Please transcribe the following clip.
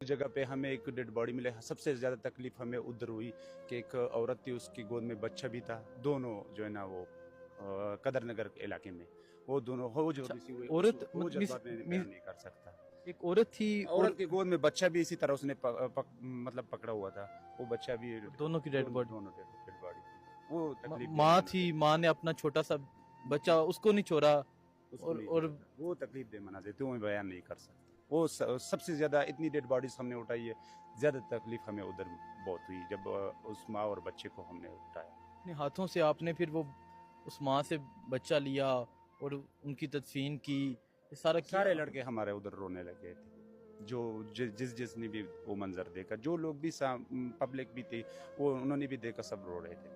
जगह पे हमें एक डेड बॉडी मिले। सबसे ज़्यादा तकलीफ हमें उधर हुई कि एक औरत थी, उसकी गोद में बच्चा भी था। दोनों जो है ना वो कदर नगर इलाके में, वो दोनों हो जो अच्छा, किसी औरत वो मिस, जज्बात में बयान मिस, नहीं कर सकता। एक औरत थी औरत और की गोद में बच्चा भी इसी तरह उसने मतलब पकड़ा हुआ था। वो बच्चा भी दोनों की डेड बॉडी। दोनों डेड बॉडी थी। वो तकलीफ दे माँ मनाजिर थी, थे। माँ ने अपना छोटा सा बच्चा उसको नहीं छोड़ा। उसको नहीं और छोड़ा था। वो तकलीफ दे मनाजिर थे, वो मैं बयान नहीं कर सकता। वो सबसे ज्यादा इतनी डेड बॉडीज हमने उठाई है। ज्यादा तकलीफ हमें उधर बहुत हुई जब उस माँ और बच्चे को हमने उठाया। अपने हाथों से आपने फिर वो उस माँ से बच्चा लिया और उनकी तदफीन की, ये सारा किया सारे आपने? लड़के हमारे उधर रोने लगे थे। जो जिसने भी वो मंजर देखा, जो लोग भी पब्लिक भी थी, वो उन्होंने भी देखा, सब रो रहे थे।